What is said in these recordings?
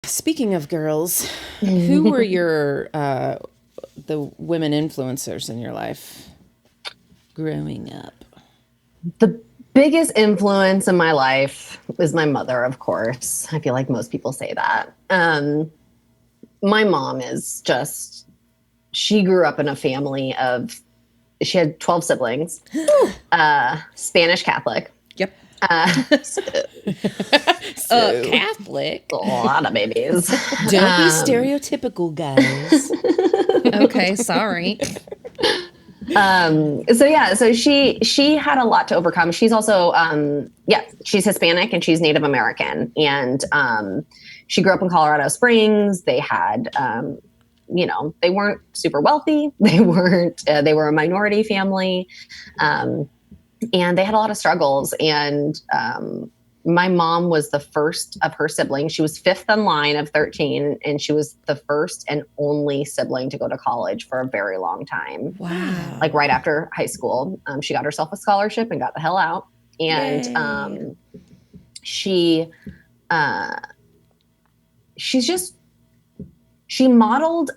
Speaking of girls, who were your the women influencers in your life growing up? The biggest influence in my life is my mother, of course. I feel like most people say that. My mom is just, she grew up in a family of, she had 12 siblings, Spanish Catholic. Yep. Catholic. A lot of babies. Don't be stereotypical, guys. Okay, sorry. So she had a lot to overcome. She's also she's Hispanic and she's Native American, and she grew up in Colorado Springs. They had they weren't super wealthy. They were a minority family, and they had a lot of struggles. And my mom was the first of her siblings. She was fifth in line of 13, and she was the first and only sibling to go to college for a very long time. Wow. Like right after high school, she got herself a scholarship and got the hell out. And she modeled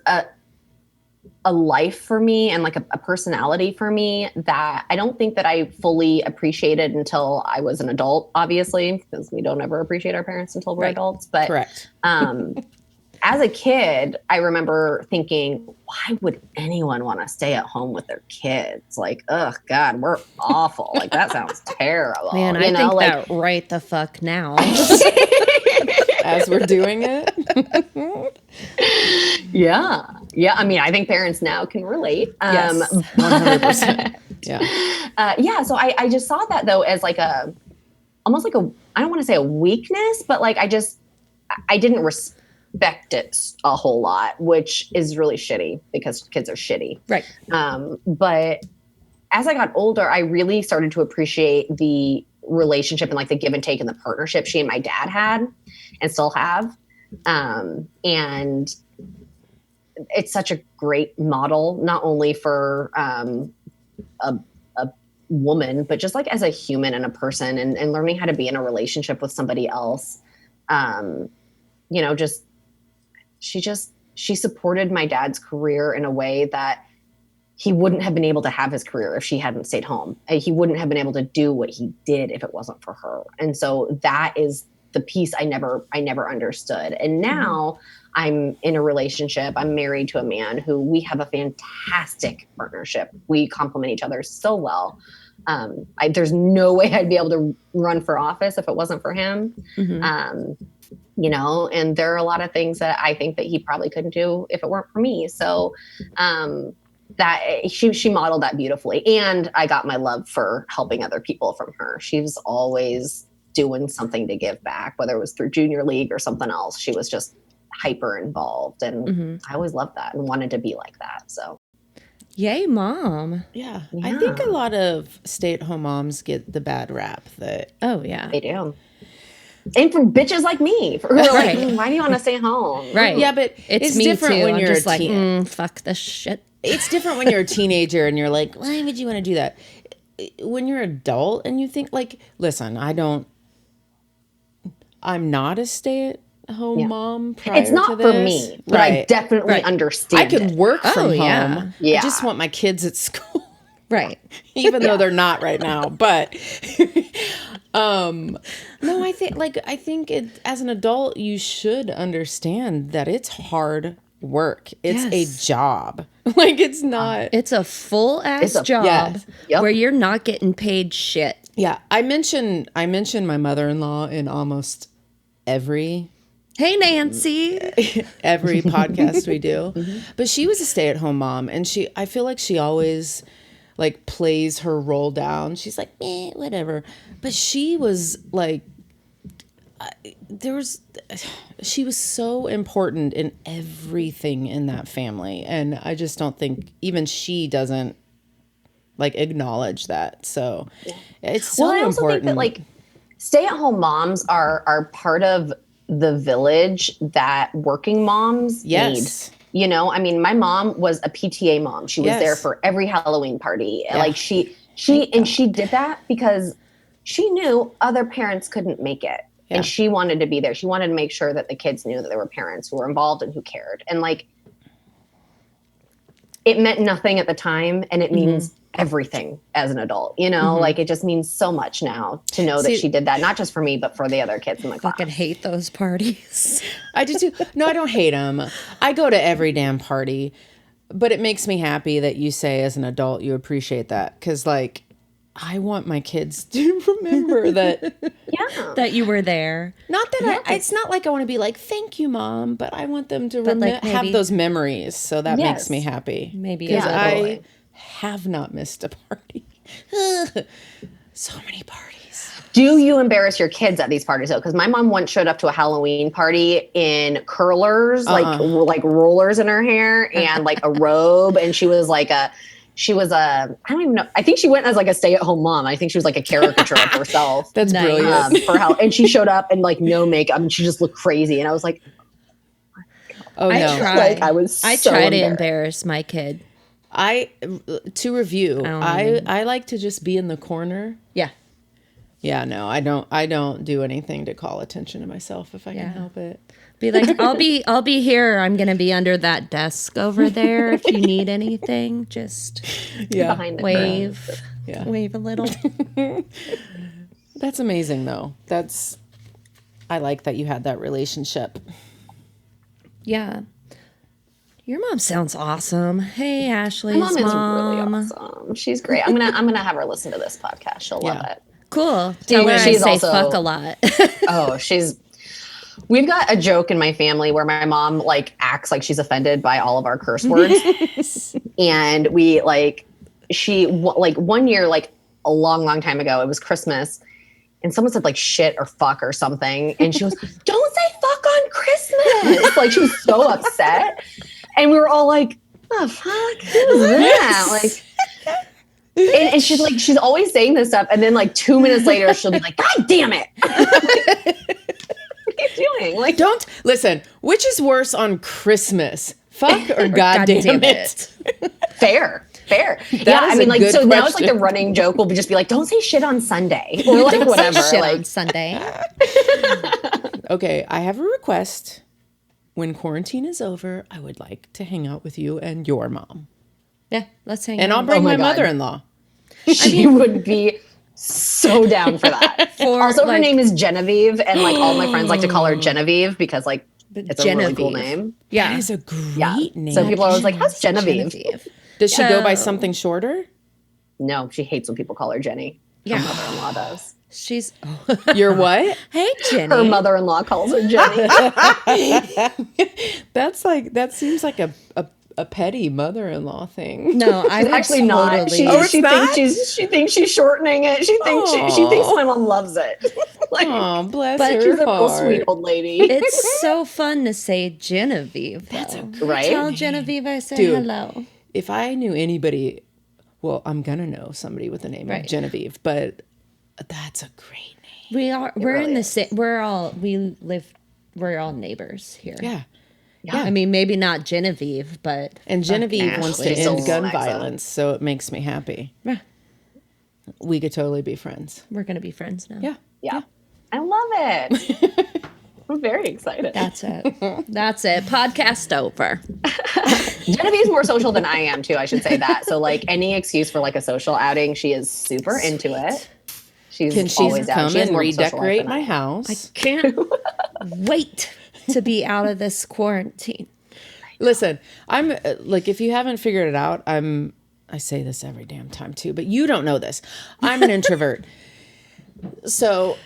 a life for me and like a personality for me that I don't think that I fully appreciated until I was an adult, obviously, because we don't ever appreciate our parents until we're adults. But correct. As a kid, I remember thinking, why would anyone want to stay at home with their kids? Like, oh God, we're awful. Like that sounds terrible. Man, I think that right the fuck now. As we're doing it. Yeah. I mean, I think parents now can relate. Yes, 100%. Yeah. So I just saw that though as like almost like I don't want to say a weakness, but like I didn't respect it a whole lot, which is really shitty because kids are shitty. Right. But as I got older, I really started to appreciate the relationship and like the give and take and the partnership she and my dad had and still have. And it's such a great model, not only for a woman, but just like as a human and a person and learning how to be in a relationship with somebody else. She supported my dad's career in a way that he wouldn't have been able to have his career if she hadn't stayed home. He wouldn't have been able to do what he did if it wasn't for her. And so that is the piece I never understood. And now I'm in a relationship. I'm married to a man who we have a fantastic partnership. We complement each other so well. There's no way I'd be able to run for office if it wasn't for him. Mm-hmm. And there are a lot of things that I think that he probably couldn't do if it weren't for me. So, that she modeled that beautifully. And I got my love for helping other people from her. She was always doing something to give back, whether it was through junior league or something else. She was just hyper involved. And I always loved that and wanted to be like that. So. Yay, mom. Yeah. I think a lot of stay-at-home moms get the bad rap that. Oh, yeah. They do. And from bitches like me, who are like, why do you want to stay home? Right. Yeah, but it's me different too. when I'm you're just like, fuck this shit. It's different when you're a teenager and you're like, why would you want to do that? When you're an adult and you think like, listen, I'm not a stay-at-home mom prior it's not to this. For me, but I definitely understand. I can work from home. Yeah. I just want my kids at school. Right. Even though they're not right now, but no, I think as an adult you should understand that it's hard work. It's a job. Like it's not. It's a full ass job where you're not getting paid shit. Yeah, I mention my mother-in-law in almost every. Hey, Nancy. Every podcast we do, but she was a stay-at-home mom, and I feel like she always like plays her role down. She's like, whatever. But she was like, she was so important in everything in that family. And I just don't think even she doesn't like acknowledge that. So it's so important. I also think that like stay-at-home moms are part of the village that working moms need. I mean, my mom was a PTA mom. She was there for every Halloween party. Yeah. Like she did that because she knew other parents couldn't make it. And she wanted to be there. She wanted to make sure that the kids knew that there were parents who were involved and who cared. And like, it meant nothing at the time, and it means everything as an adult, you know, like it just means so much now to know that she did that, not just for me, but for the other kids in the class. I fucking hate those parties. I do too. No, I don't hate them. I go to every damn party, but it makes me happy that you say as an adult you appreciate that, because like I want my kids to remember that that you were there. Not that it's not like I want to be like, thank you, Mom, but I want them to have those memories. So that makes me happy. Maybe. Because I have not missed a party. So many parties. Do you embarrass your kids at these parties though? Because my mom once showed up to a Halloween party in curlers, like rollers in her hair and like a robe. And she was I don't even know. I think she went as like a stay-at-home mom. I think she was like a caricature of herself. That's brilliant. And she showed up in like no makeup. I mean, she just looked crazy. And I was like, oh no. I try to embarrass my kid. To review, I like to just be in the corner. Yeah. Yeah, no, I don't do anything to call attention to myself if I can help it. Be like, I'll be here. I'm gonna be under that desk over there. If you need anything, just behind the wave. Wave a little. That's amazing though. I like that you had that relationship. Yeah. Your mom sounds awesome. Hey, Ashley's mom is really awesome. She's great. I'm gonna have her listen to this podcast. She'll love it. Cool. Tell her I say fuck a lot. We've got a joke in my family where my mom like acts like she's offended by all of our curse words. And we one year, like a long time ago, it was Christmas, and someone said like shit or fuck or something. And she goes, don't say fuck on Christmas. Like she was so upset. And we were all like, oh fuck, who's that? Like, and she's like, she's always saying this stuff. And then like 2 minutes later, she'll be like, God damn it. What are you doing? Like, don't listen. Which is worse on Christmas? Fuck or God damn it? Fair. I mean, like, so now it's like the running joke will just be like, don't say shit on Sunday or like whatever. Shit on Sunday. Okay, I have a request. When quarantine is over, I would like to hang out with you and your mom. Yeah, let's hang out. And I'll bring my mother-in-law. She would be so down for that. Also, her name is Genevieve, and like all my friends like to call her Genevieve because like it's a really cool name. Yeah, that is a great name. So people are always like, "How's Genevieve?" Does she go by something shorter? No, she hates when people call her Jenny. Yeah, her mother-in-law does. She's You're what? Hey, Jenny. Her mother-in-law calls her Jenny. That seems like a petty mother-in-law thing. No, I would actually not. She thinks she's shortening it. She thinks my mom loves it. Like, oh, bless her she's heart. a real sweet old lady. It's so fun to say Genevieve. That's right. Tell Genevieve I say hello. If I knew anybody, well, I'm gonna know somebody with the name of Genevieve, but that's a great name. We're in the same. We're all neighbors here. Yeah. I mean, maybe not Genevieve, but Genevieve wants to end gun violence, so it makes me happy. Yeah. We could totally be friends. We're gonna be friends now. Yeah. I love it. I'm very excited. That's it. Podcast over. Genevieve's more social than I am too. I should say that. So like any excuse for like a social outing, she is super into it. Can she come and redecorate my house? I can't wait to be out of this quarantine. Listen, I'm like, if you haven't figured it out, I say this every damn time too, but you don't know this. I'm an introvert. So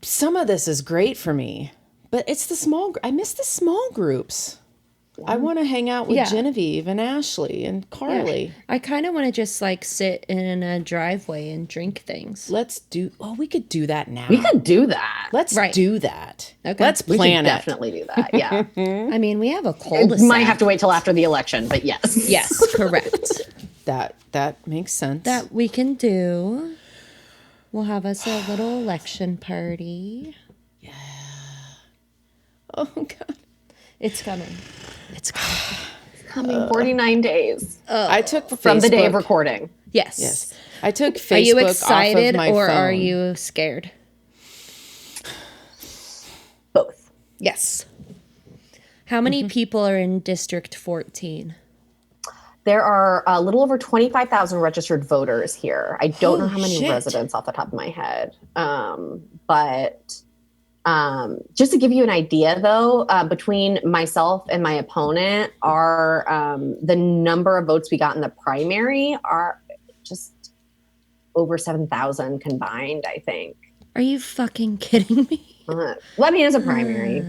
some of this is great for me, but it's I miss the small groups. I want to hang out with Genevieve and Ashley and Carly. Yeah. I kind of want to just like sit in a driveway and drink things. We could do that now. We could do that. Let's do that. Okay. Let's plan it. Definitely do that. Yeah. I mean, we have a cul-de-sac. Might have to wait till after the election, but yes. Yes, correct. That makes sense. That we can do. We'll have us a little election party. Yeah. Oh, God. It's coming. It's coming 49 days. I took Facebook. From the day of recording. Yes. I took Facebook. Are you excited off of my or phone. are you scared? Yes. How many people are in District 14? There are a little over 25,000 registered voters here. I don't know how many residents off the top of my head. But just to give you an idea, though, between myself and my opponent, the number of votes we got in the primary are just over 7,000 combined, I think. Are you fucking kidding me? Well, I mean, it's a primary.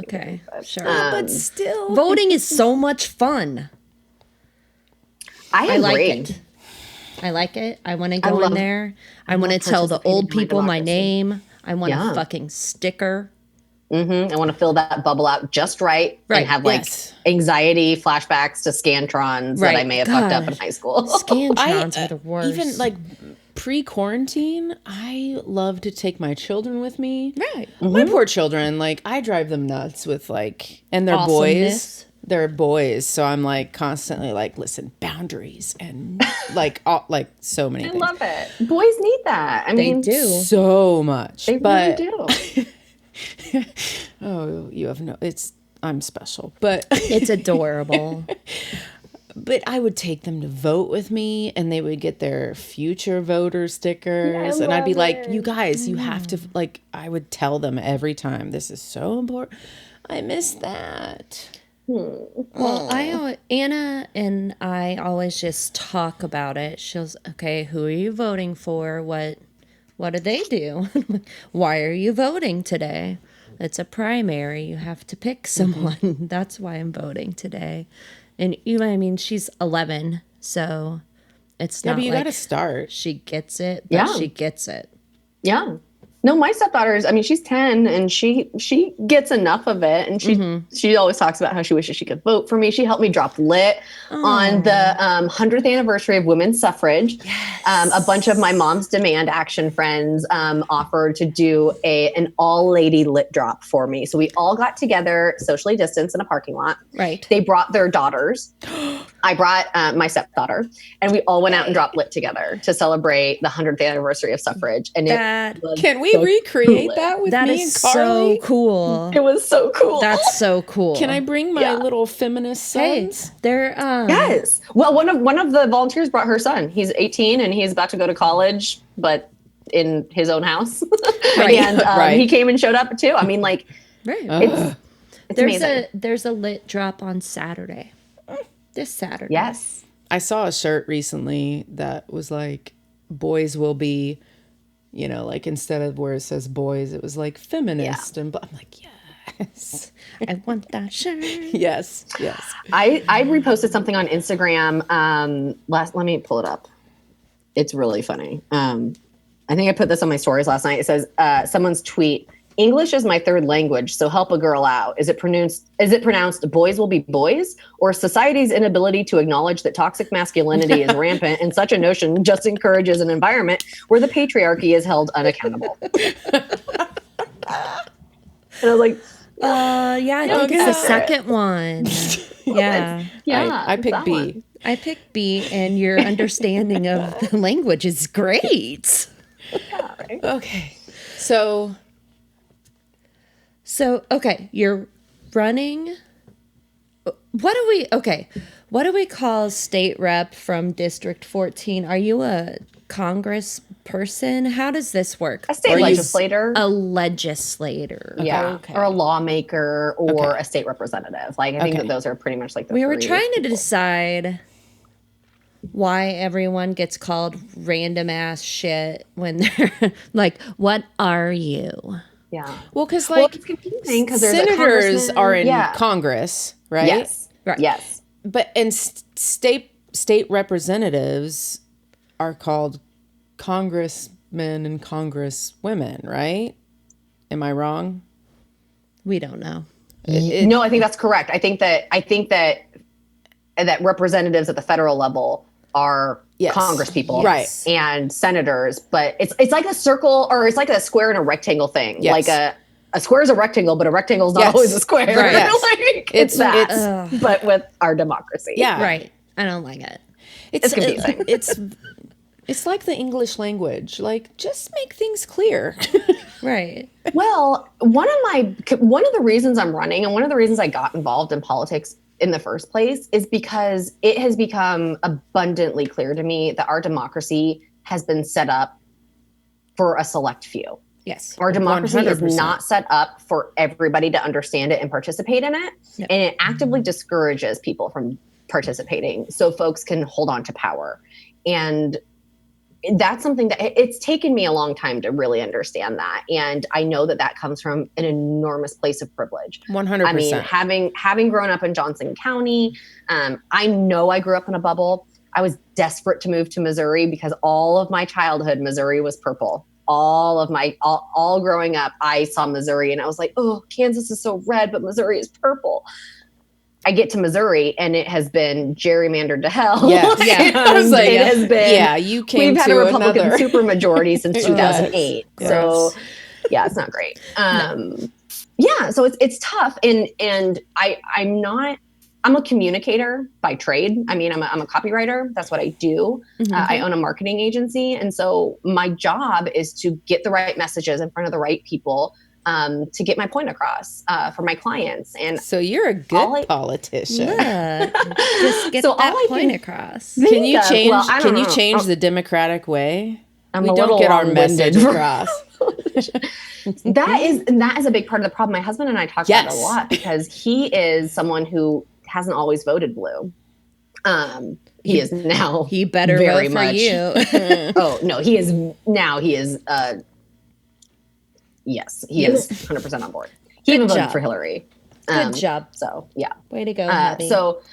Okay, sure. But still. Voting is so much fun. I like agree. it. I like it. I want to go in there. I want to tell the old people my name. I want a fucking sticker. I want to fill that bubble out just right. And have like anxiety flashbacks to Scantrons that I may have fucked up in high school. Scantrons are the worst. Even like pre-quarantine, I love to take my children with me. Right. My poor children, like I drive them nuts with like, and they're boys. They're boys, so I'm like constantly like, listen, boundaries and like so many things. I love it. Boys need that. I mean, they do so much. They really do. Oh, you have no. I'm special, but it's adorable. But I would take them to vote with me, and they would get their future voter stickers, and I'd be like, "You guys, you have to like." I would tell them every time, "This is so important. I miss that." Well, Anna and I always just talk about it. She'll okay, who are you voting for? What do they do? Why are you voting today? It's a primary. You have to pick someone. That's why I'm voting today. And I mean, she's 11, so it's not but you like gotta start. She gets it, but she gets it. Yeah. No, my stepdaughter's, I mean, she's 10 and she gets enough of it. And she always talks about how she wishes she could vote for me. She helped me drop lit on the 100th anniversary of women's suffrage. Yes. A bunch of my mom's Demand Action friends offered to do an all-lady lit drop for me. So we all got together, socially distanced in a parking lot. Right. They brought their daughters. I brought my stepdaughter, and we all went out and dropped lit together to celebrate the 100th anniversary of suffrage. And can we recreate that with me and Carly? So cool. It was so cool. That's so cool. Can I bring my little feminist sons? They're yes. Well, one of the volunteers brought her son. He's 18 and he's about to go to college, but in his own house. Right. And he came and showed up too. I mean, like, it's amazing. There's a lit drop on Saturday. This Saturday. Yes. I saw a shirt recently that was like, boys will be, like instead of where it says boys, it was like feminist. And I'm like, yes. I want that shirt. Yes. I reposted something on Instagram. Let me pull it up. It's really funny. I think I put this on my stories last night. It says, someone's tweet, English is my third language, so help a girl out. Is it pronounced boys will be boys? Or society's inability to acknowledge that toxic masculinity is rampant and such a notion just encourages an environment where the patriarchy is held unaccountable? And I was like, I think it's the second one. Yeah. I picked B. One. I picked B, and your understanding of the language is great. Yeah, right. Okay. So, okay, you're running. What do we call state rep from District 14? Are you a Congress person? How does this work? A state legislator. A legislator. Yeah. Okay. Or a lawmaker or a state representative. Like, I think that those are pretty much like the We were trying to decide why everyone gets called random ass shit when they're like, what are you? Yeah. Well, because it's confusing because senators are in Congress, right? Yes. Right. Yes. But state representatives are called congressmen and congresswomen, right? Am I wrong? We don't know. No, I think that's correct. I think that representatives at the federal level are Congress people, right, and senators, but it's like a circle, or it's like a square and a rectangle thing. Like a square is a rectangle, but a rectangle is not always a square. Right. Yes. Like, it's that, but with our democracy. Yeah, right. I don't like it. It's confusing. It's It's like the English language. Like, just make things clear. Right. Well, one of the reasons I'm running and one of the reasons I got involved in politics in the first place is because it has become abundantly clear to me that our democracy has been set up for a select few. Yes. Our democracy 100%. is not set up for everybody to understand it and participate in it. Yep. And it actively discourages people from participating so folks can hold on to power. And that's something that it's taken me a long time to really understand that. And I know that that comes from an enormous place of privilege. 100%. I mean, having grown up in Johnson County, I know I grew up in a bubble. I was desperate to move to Missouri because all of my childhood, Missouri was purple. All growing up, I saw Missouri and I was like, oh, Kansas is so red, but Missouri is purple. I get to Missouri and it has been gerrymandered to hell. Yeah. I was like, it has been, you came we've had to a Republican another. supermajority since 2008. Yes. So yeah, it's not great. Yeah, so it's tough. And I'm a communicator by trade. I mean, I'm a copywriter. That's what I do. I own a marketing agency. And so my job is to get the right messages in front of the right people to get my point across for my clients. And so you're a good politician. Yeah. Just get that point across. Can you change the Democratic way? We don't get our message across. That is a big part of the problem. My husband and I talk about it a lot because he is someone who hasn't always voted blue. He is now. He better very vote much. for you. Oh no, he is now. He is. Yes, he is 100% on board. He even voted for Hillary. Good job. So yeah, way to go, Abby. So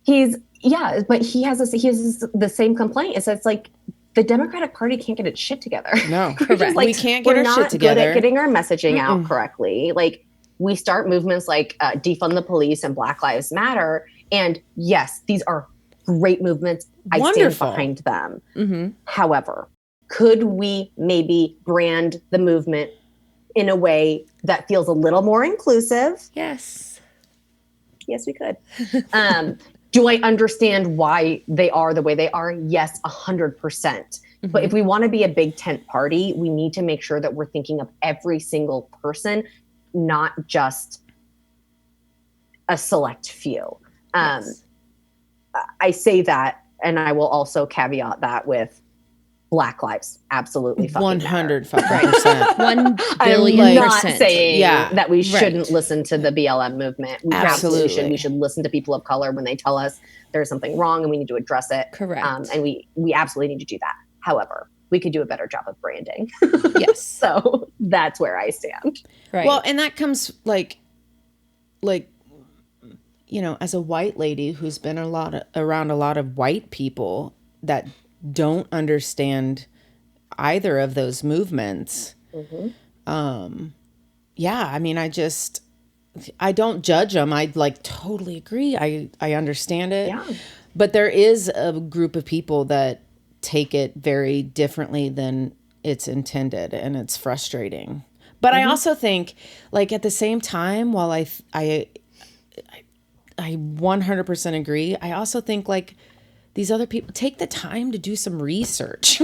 but he has the same complaint. It's like the Democratic Party can't get its shit together. No, correct. We can't get our shit together. We're not good at getting our messaging out correctly. Like we start movements like defund the police and Black Lives Matter, and yes, these are great movements. Wonderful. I stand behind them. However, could we maybe brand the movement in a way that feels a little more inclusive? Yes, we could. Do I understand why they are the way they are? Yes, 100%. But if we want to be a big tent party, we need to make sure that we're thinking of every single person, not just a select few. I say that, and I will also caveat that with Black lives absolutely fucking 100%. 1 billion I'm not percent. saying that we shouldn't listen to the BLM movement. We absolutely should. We should listen to people of color when they tell us there's something wrong and we need to address it. Correct. And we absolutely need to do that. However, we could do a better job of branding. Yes. So that's where I stand. Right. Well, and that comes like, you know, as a white lady who's been around a lot of white people that don't understand either of those movements. I mean, I don't judge them. I totally agree. I understand it. Yeah. But there is a group of people that take it very differently than it's intended, and it's frustrating. But I also think, like, at the same time, while I 100% agree, I also think, like, these other people take the time to do some research.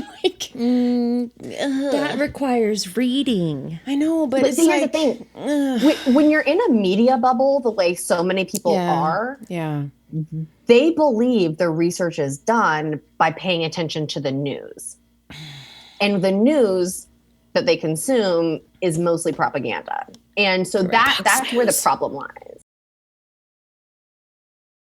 that requires reading. I know, but it's here's like, the thing. When you're in a media bubble, the way so many people are, they believe the research is done by paying attention to the news. And the news that they consume is mostly propaganda. And so that's where the problem lies.